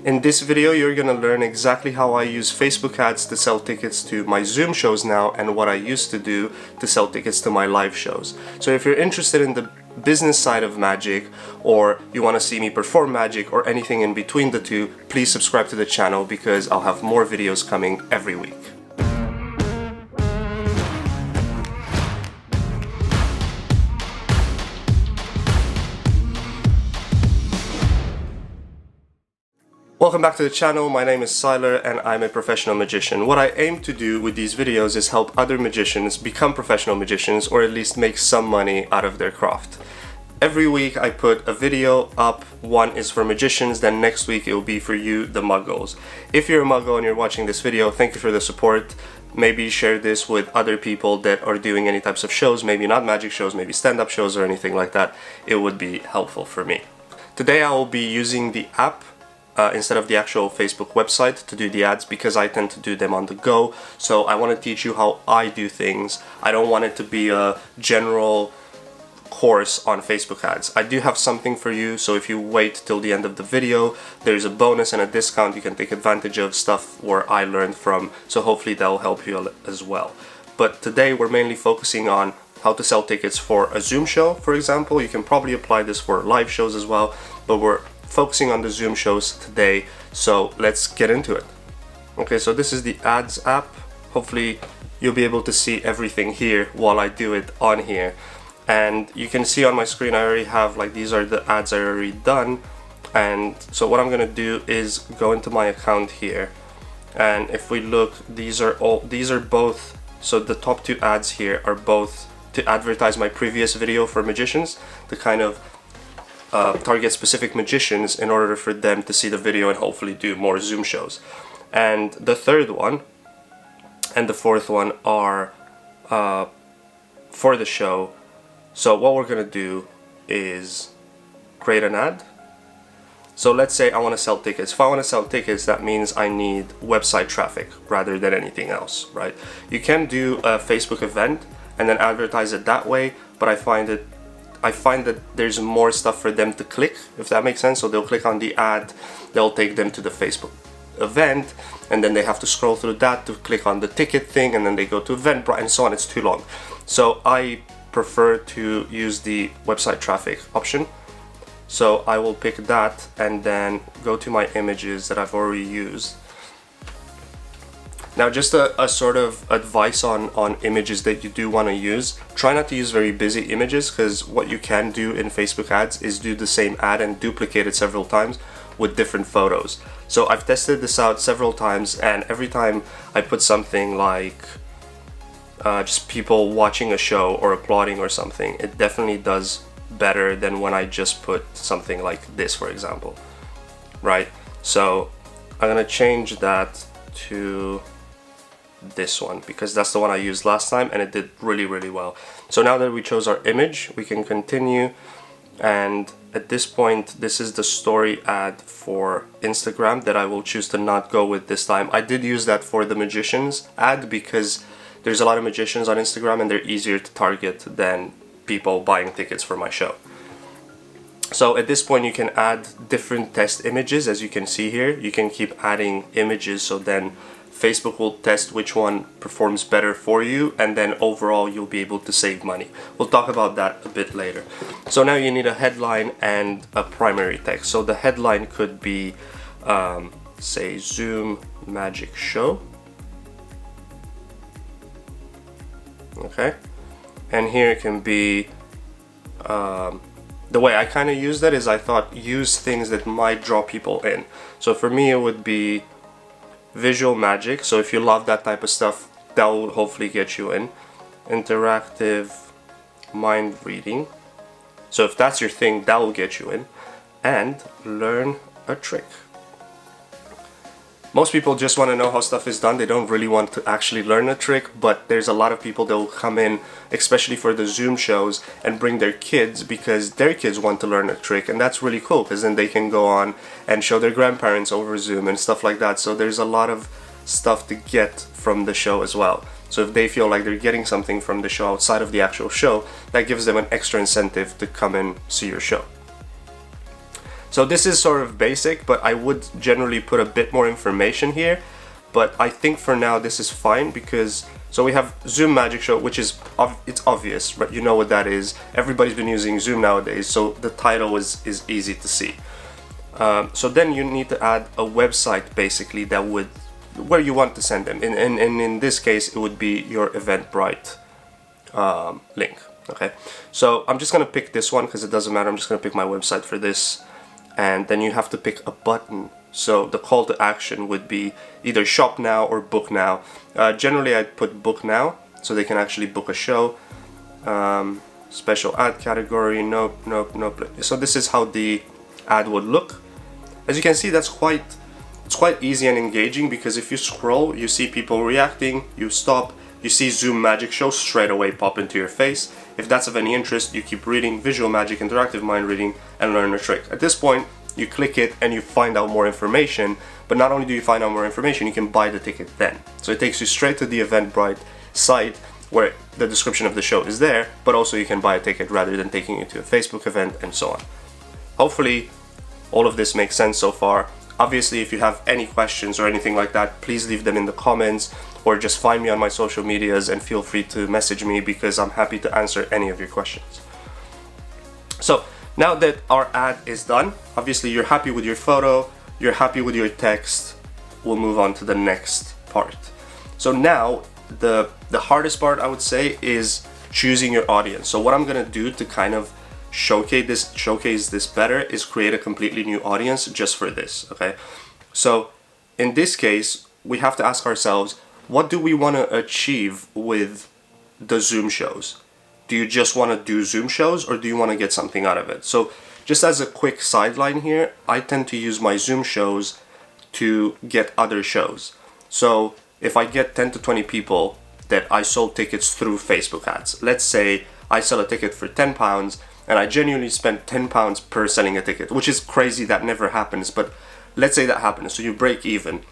In this video, you're gonna learn exactly how I use Facebook ads to sell tickets to my Zoom shows now and what I used to do to sell tickets to my live shows. So if you're interested in the business side of magic, or you want to see me perform magic, or anything in between the two, please subscribe to the channel because I'll have more videos coming every week. Welcome back to the channel. My name is Sylar and I'm a professional magician. What I aim to do with these videos is help other magicians become professional magicians, or at least make some money out of their craft. Every week I put a video up. One is for magicians, then next week it will be for you, the muggles. If you're a muggle and you're watching this video, thank you for the support. Maybe share this with other people that are doing any types of shows, maybe not magic shows, maybe stand-up shows or anything like that. It would be helpful for me. Today I will be using the app instead of the actual Facebook website to do the ads, because I tend to do them on the go. So I want to teach you how I do things. I don't want it to be a general course on Facebook ads. I do have something for you, so if you wait till the end of the video, there's a bonus and a discount you can take advantage of, stuff where I learned from, so hopefully that will help you as well. But today we're mainly focusing on how to sell tickets for a Zoom show, for example. You can probably apply this for live shows as well, but we're focusing on the Zoom shows today, so let's get into it. Okay, so this is the ads app. Hopefully you'll be able to see everything here while I do it on here. And you can see on my screen I already have, like, these are the ads I already done. And so what I'm gonna do is go into my account here, and if we look, these are both, so the top two ads here are both to advertise my previous video for magicians, to kind of target specific magicians in order for them to see the video and hopefully do more Zoom shows. And the third one and the fourth one are for the show. So what we're gonna do is create an ad. So let's say I want to sell tickets. If I want to sell tickets, that means I need website traffic rather than anything else, right? You can do a Facebook event and then advertise it that way, but I find that there's more stuff for them to click, if that makes sense. So they'll click on the ad, they'll take them to the Facebook event, and then they have to scroll through that to click on the ticket thing, and then they go to Eventbrite and so on. It's too long. So I prefer to use the website traffic option. So I will pick that and then go to my images that I've already used. Now, just a sort of advice on images that you do want to use. Try not to use very busy images, because what you can do in Facebook ads is do the same ad and duplicate it several times with different photos. So I've tested this out several times, and every time I put something like just people watching a show or applauding or something, it definitely does better than when I just put something like this, for example, right? So I'm gonna change that to this one, because that's the one I used last time and it did really well. So now that we chose our image, we can continue, and at this point this is the story ad for Instagram that I will choose to not go with this time. I did use that for the magicians ad because there's a lot of magicians on Instagram and they're easier to target than people buying tickets for my show. So at this point you can add different test images. As you can see here, you can keep adding images, so then Facebook will test which one performs better for you, and then overall you'll be able to save money. We'll talk about that a bit later. So now you need a headline and a primary text. So the headline could be say Zoom Magic Show. Okay, and here it can be the way I kind of use that is I thought use things that might draw people in. So for me it would be visual magic, so if you love that type of stuff, that will hopefully get you in. Interactive mind reading, so if that's your thing, that will get you in. And learn a trick. Most people just want to know how stuff is done. They don't really want to actually learn a trick, but there's a lot of people that will come in, especially for the Zoom shows, and bring their kids because their kids want to learn a trick, and that's really cool because then they can go on and show their grandparents over Zoom and stuff like that. So there's a lot of stuff to get from the show as well. So if they feel like they're getting something from the show outside of the actual show, that gives them an extra incentive to come and see your show. So this is sort of basic, but I would generally put a bit more information here. But I think for now this is fine because, so we have Zoom Magic Show, which is, it's obvious, but you know what that is. Everybody's been using Zoom nowadays, so the title is easy to see. So then you need to add a website basically that would, where you want to send them. And in this case, it would be your Eventbrite link. Okay, so I'm just gonna pick this one because it doesn't matter. I'm just gonna pick my website for this, and then you have to pick a button. So the call to action would be either shop now or book now. Generally, I'd put book now so they can actually book a show. Special ad category, nope. So this is how the ad would look. As you can see, it's quite easy and engaging because if you scroll, you see people reacting, you stop, you see Zoom Magic Show straight away pop into your face. If that's of any interest, you keep reading, Visual Magic, Interactive Mind Reading, and learn a trick. At this point, you click it and you find out more information, but not only do you find out more information, you can buy the ticket then. So it takes you straight to the Eventbrite site where the description of the show is there, but also you can buy a ticket rather than taking you to a Facebook event and so on. Hopefully, all of this makes sense so far. Obviously, if you have any questions or anything like that, please leave them in the comments or just find me on my social medias and feel free to message me because I'm happy to answer any of your questions. So now that our ad is done, obviously you're happy with your photo, you're happy with your text, we'll move on to the next part. So now the hardest part, I would say, is choosing your audience. So what I'm gonna do to kind of showcase this better is create a completely new audience just for this. Okay, so in this case we have to ask ourselves, what do we want to achieve with the Zoom shows? Do you just want to do Zoom shows or do you want to get something out of it? So just as a quick sideline here, I tend to use my Zoom shows to get other shows. So if I get 10 to 20 people that I sold tickets through Facebook ads, let's say I sell a ticket for £10 and I genuinely spent £10 per selling a ticket, which is crazy, that never happens, but let's say that happens. So you break even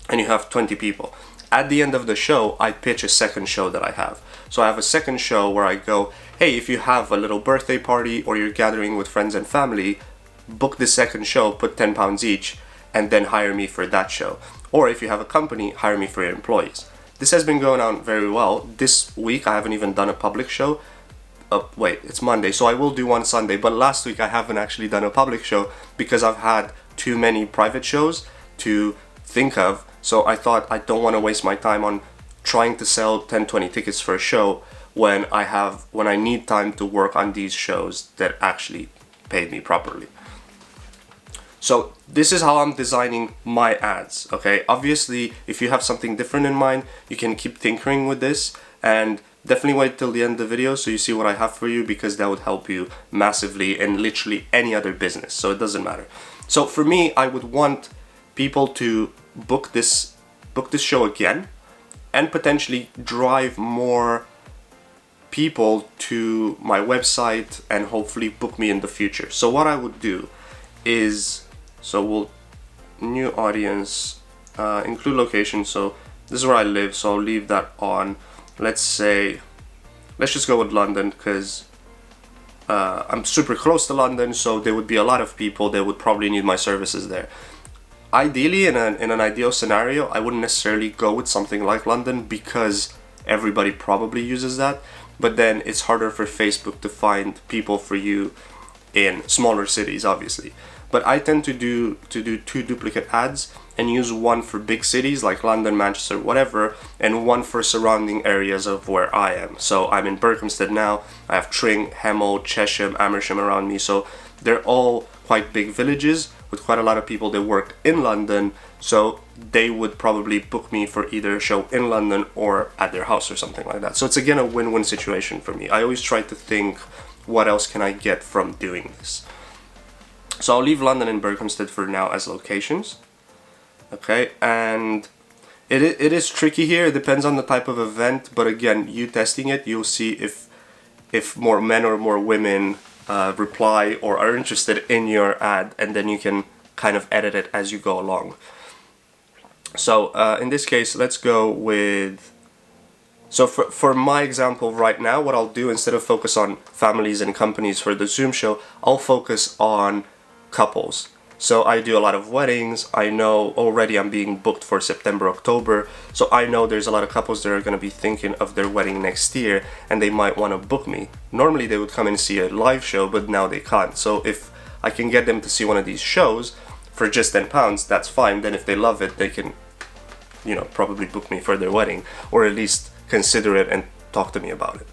and you have 20 people. At the end of the show, I pitch a second show that I have. So I have a second show where I go, hey, if you have a little birthday party or you're gathering with friends and family, book the second show, put £10 each, and then hire me for that show. Or if you have a company, hire me for your employees. This has been going on very well. This week, I haven't even done a public show. Wait, it's Monday, so I will do one Sunday, but last week I haven't actually done a public show because I've had too many private shows to think of. So I thought I don't want to waste my time on trying to sell 10-20 tickets for a show when I need time to work on these shows that actually paid me properly. So this is how I'm designing my ads, okay? Obviously, if you have something different in mind, you can keep tinkering with this, and definitely wait till the end of the video so you see what I have for you, because that would help you massively in literally any other business, so it doesn't matter. So for me, I would want people to book this show again and potentially drive more people to my website and hopefully book me in the future. So what I would do is, new audience, include location. So this is where I live, so I'll leave that on. Let's just go with London because I'm super close to London, so there would be a lot of people that would probably need my services there. Ideally, in an ideal scenario, I wouldn't necessarily go with something like London because everybody probably uses that, but then it's harder for Facebook to find people for you in smaller cities, obviously. But I tend to do 2 duplicate ads and use one for big cities like London, Manchester, whatever, and one for surrounding areas of where I am. So I'm in Berkhamsted now, I have Tring, Hemel, Chesham, Amersham around me, so they're all quite big villages with quite a lot of people that work in London, so they would probably book me for either a show in London or at their house or something like that. So it's again a win-win situation for me. I always try to think, what else can I get from doing this? So I'll leave London and Berkhamsted for now as locations. Okay, and it is tricky here. It depends on the type of event, but again, you testing it, you'll see if more men or more women reply or are interested in your ad, and then you can kind of edit it as you go along. So in this case, let's go with, so for my example right now, what I'll do, instead of focus on families and companies for the Zoom show, I'll focus on couples. So I do a lot of weddings. I know already I'm being booked for September, October. So I know there's a lot of couples that are going to be thinking of their wedding next year and they might want to book me. Normally they would come and see a live show, but now they can't. So if I can get them to see one of these shows for just £10, that's fine. Then if they love it, they can, you know, probably book me for their wedding, or at least consider it and talk to me about it.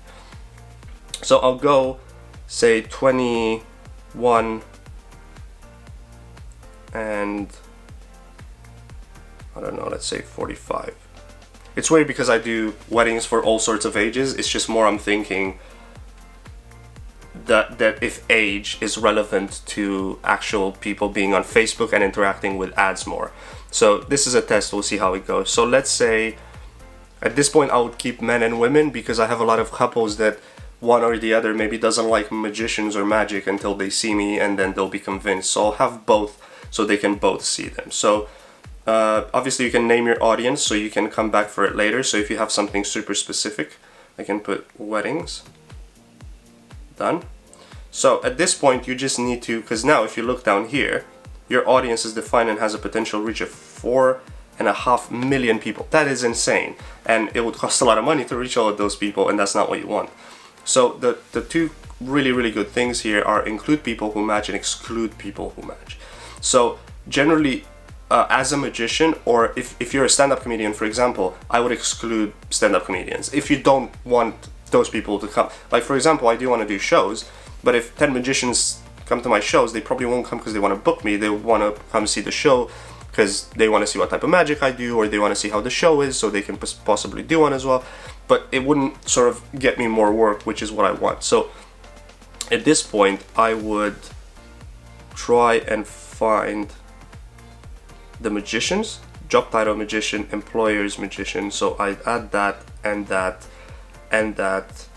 So I'll go, say 21 and I don't know, let's say 45. It's weird because I do weddings for all sorts of ages. It's just more I'm thinking that if age is relevant to actual people being on Facebook and interacting with ads more. So this is a test, we'll see how it goes. So let's say at this point I would keep men and women because I have a lot of couples that one or the other maybe doesn't like magicians or magic until they see me, and then they'll be convinced. So I'll have both so they can both see them. So obviously you can name your audience so you can come back for it later. So if you have something super specific, I can put weddings. Done. So at this point you just need to, because now if you look down here, your audience is defined and has a potential reach of 4.5 million people. That is insane, and it would cost a lot of money to reach all of those people, and that's not what you want. So the two really good things here are include people who match and exclude people who match. So generally as a magician, or if you're a stand-up comedian, for example, I would exclude stand-up comedians if you don't want those people to come. Like for example, I do want to do shows, but if 10 magicians come to my shows, they probably won't come because they want to book me. They want to come see the show because they want to see what type of magic I do, or they want to see how the show is so they can possibly do one as well. But it wouldn't sort of get me more work, which is what I want. So at this point I would try and find the magicians, job title magician, employers magician. So I add that and that and that.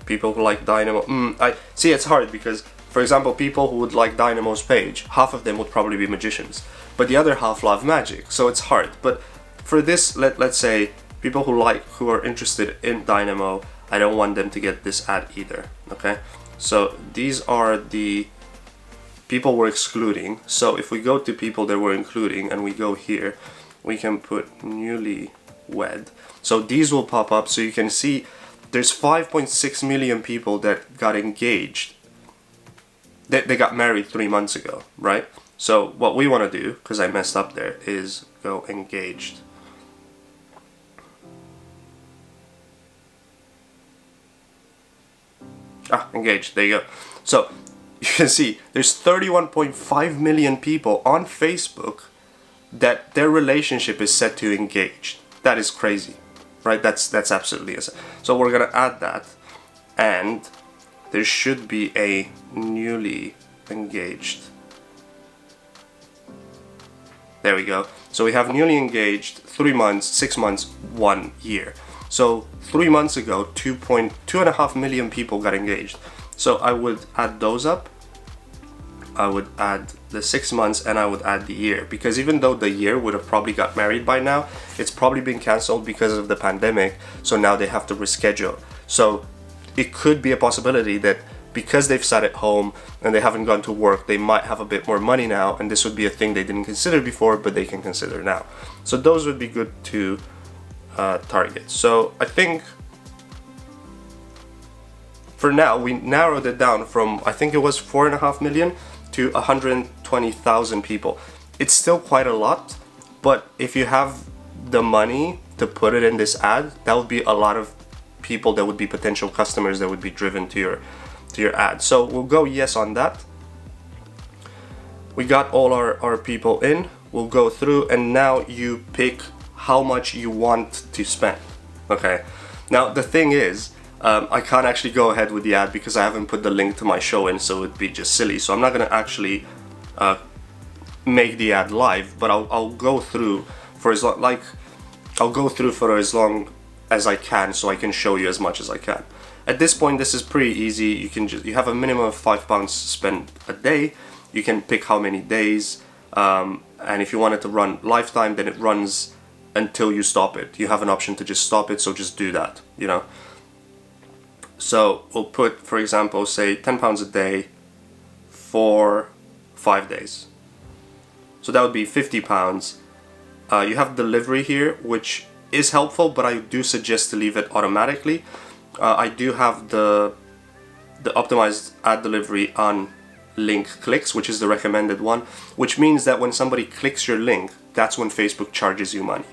People who like Dynamo. I see, it's hard because, for example, people who would like Dynamo's page, half of them would probably be magicians, but the other half love magic. So it's hard. But for this, let's say people who are interested in Dynamo, I don't want them to get this ad either. Okay. So these are the people we're excluding. So if we go to people that we're including and we go here, we can put newlywed. So these will pop up so you can see there's 5.6 million people that got engaged. They got married 3 months ago, right? So what we want to do, because I messed up there, is go engaged. Engaged, there you go. So you can see there's 31.5 million people on Facebook that their relationship is set to engaged. That is crazy, right? That's absolutely insane. So we're gonna add that, and there should be a newly engaged. There we go. So we have newly engaged, 3 months, 6 months, 1 year. So 3 months ago, 2.5 million people got engaged. So I would add those up. I would add the 6 months and I would add the year, because even though the year would have probably got married by now, it's probably been cancelled because of the pandemic. So now they have to reschedule. So it could be a possibility that because they've sat at home and they haven't gone to work, they might have a bit more money now, and this would be a thing they didn't consider before, but they can consider now. So those would be good to target. So I think for now we narrowed it down from, I think it was 4.5 million to 120,000 people. It's still quite a lot, but if you have the money to put it in this ad, that would be a lot of people that would be potential customers that would be driven to your ad. So we'll go yes on that. We got all our people in. We'll go through, and now you pick how much you want to spend. Okay, now the thing is, I can't actually go ahead with the ad because I haven't put the link to my show in, so it'd be just silly. So I'm not gonna actually make the ad live, but I'll go through for as long, I'll go through for as long as I can, so I can show you as much as I can. At this point, this is pretty easy. You have a minimum of £5 spent a day. You can pick how many days, and if you want it to run lifetime, then it runs until you stop it. You have an option to just stop it, so just do that, you know. So we'll put, for example, say £10 a day for 5 days. So that would be £50. You have delivery here, which is helpful, but I do suggest to leave it automatically. I do have the optimized ad delivery on link clicks, which is the recommended one, which means that when somebody clicks your link, that's when Facebook charges you money.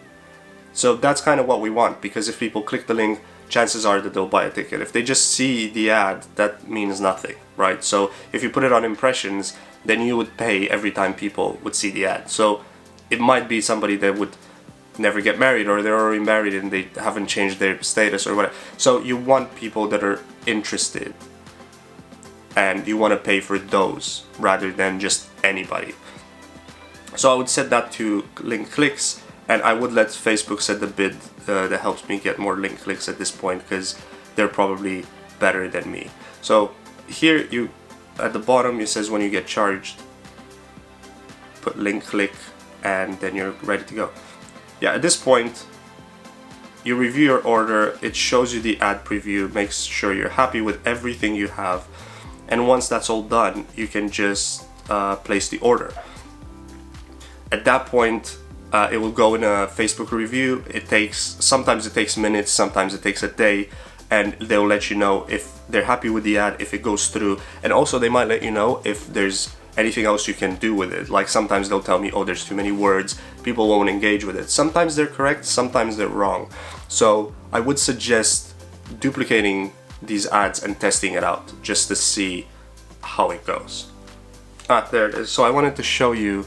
So that's kind of what we want, because if people click the link, chances are that they'll buy a ticket. If they just see the ad, that means nothing, right? So if you put it on impressions, then you would pay every time people would see the ad. So it might be somebody that would never get married, or they're already married and they haven't changed their status or whatever. So you want people that are interested, and you want to pay for those rather than just anybody. So I would set that to link clicks, and I would let Facebook set the bid that helps me get more link clicks at this point, because they're probably better than me. So here, you at the bottom, it says when you get charged, put link click, and then you're ready to go. Yeah, at this point, you review your order, it shows you the ad preview, makes sure you're happy with everything you have, and once that's all done, you can just place the order. At that point, it will go in a Facebook review. Sometimes it takes minutes, sometimes it takes a day, and they'll let you know if they're happy with the ad, if it goes through, and also they might let you know if there's anything else you can do with it. Like sometimes they'll tell me, oh, there's too many words, people won't engage with it. Sometimes they're correct, sometimes they're wrong. So I would suggest duplicating these ads and testing it out just to see how it goes. There it is. So I wanted to show you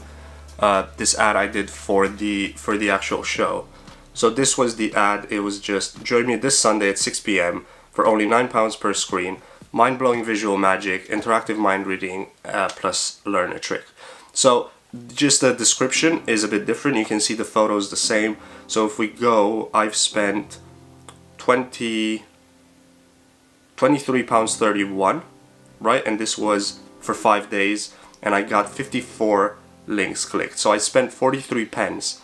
this ad I did for the actual show. So this was the ad. It was just join me this Sunday at 6 p.m. for only £9 per screen. Mind-blowing visual magic, interactive mind reading, plus learn a trick. So just the description is a bit different. You can see the photos the same. So if we go, I've spent £23.31, right? And this was for 5 days, and I got 54 links clicked. So I spent 43 pence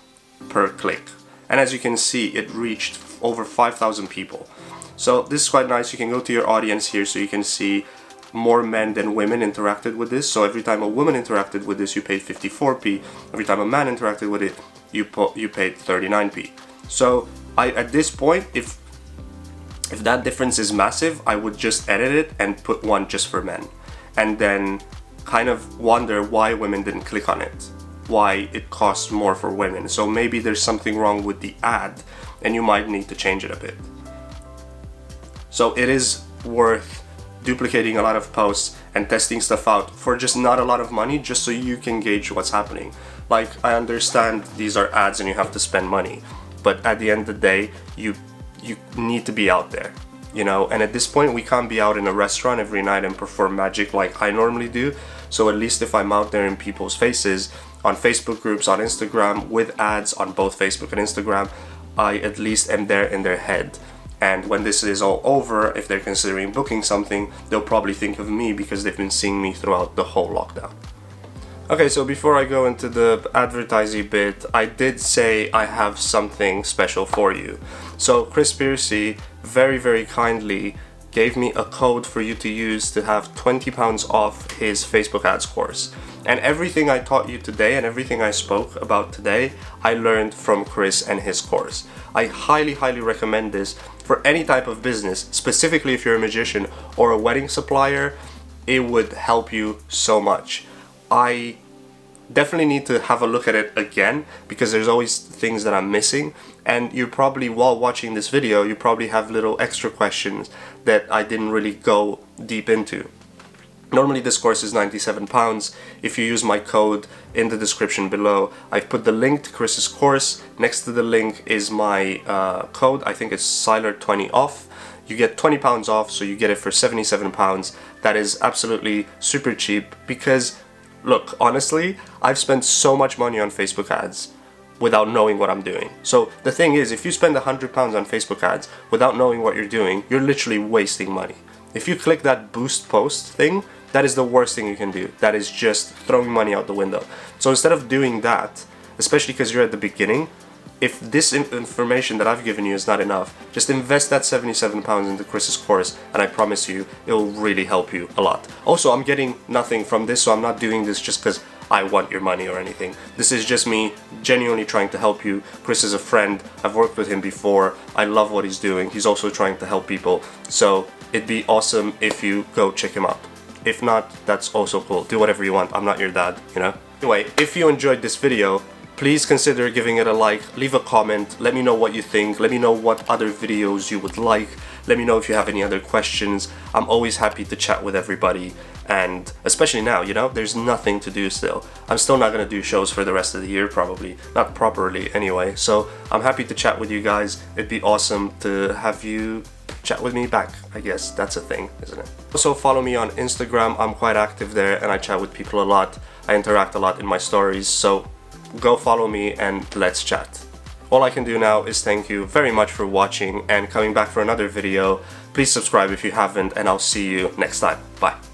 per click. And as you can see, it reached over 5,000 people. So this is quite nice. You can go to your audience here, so you can see more men than women interacted with this. So every time a woman interacted with this, you paid 54p. Every time a man interacted with it, you paid 39p. So at this point, if that difference is massive, I would just edit it and put one just for men, and then kind of wonder why women didn't click on it, why it costs more for women. So maybe there's something wrong with the ad, and you might need to change it a bit. So it is worth duplicating a lot of posts and testing stuff out for just not a lot of money, just so you can gauge what's happening. Like, I understand these are ads and you have to spend money, but at the end of the day, you need to be out there, you know. And at this point, we can't be out in a restaurant every night and perform magic like I normally do. So at least if I'm out there in people's faces, on Facebook groups, on Instagram, with ads on both Facebook and Instagram, I at least am there in their head. And when this is all over, if they're considering booking something, they'll probably think of me because they've been seeing me throughout the whole lockdown. Okay, so before I go into the advertising bit, I did say I have something special for you. So Chris Piercy very, very kindly gave me a code for you to use to have £20 off his Facebook ads course. And everything I taught you today and everything I spoke about today, I learned from Chris and his course. I highly, highly recommend this for any type of business, specifically if you're a magician or a wedding supplier. It would help you so much. I definitely need to have a look at it again, because there's always things that I'm missing, and you probably, while watching this video, you probably have little extra questions that I didn't really go deep into. Normally this course is £97. If you use my code in the description below, I've put the link to Chris's course. Next to the link is my code. I think it's Sylar20 off. You get £20 off, so you get it for £77. That is absolutely super cheap, because look, honestly, I've spent so much money on Facebook ads without knowing what I'm doing. So the thing is, if you spend £100 on Facebook ads without knowing what you're doing, you're literally wasting money. If you click that boost post thing, that is the worst thing you can do. That is just throwing money out the window. So instead of doing that, especially because you're at the beginning, if this information that I've given you is not enough, just invest that £77 into Chris's course, and I promise you, it will really help you a lot. Also, I'm getting nothing from this, so I'm not doing this just because I want your money or anything. This is just me genuinely trying to help you. Chris is a friend. I've worked with him before. I love what he's doing. He's also trying to help people. So it'd be awesome if you go check him out. If not, that's also cool. Do whatever you want. I'm not your dad, you know? Anyway, if you enjoyed this video, please consider giving it a like, leave a comment, let me know what you think, let me know what other videos you would like, let me know if you have any other questions. I'm always happy to chat with everybody, and especially now, you know, there's nothing to do still. I'm still not gonna do shows for the rest of the year, probably, not properly anyway, so I'm happy to chat with you guys. It'd be awesome to have you chat with me back. I guess that's a thing, isn't it? Also follow me on Instagram. I'm quite active there and I chat with people a lot. I interact a lot in my stories, so go follow me and let's chat. All I can do now is thank you very much for watching and coming back for another video. Please subscribe if you haven't, and I'll see you next time. Bye.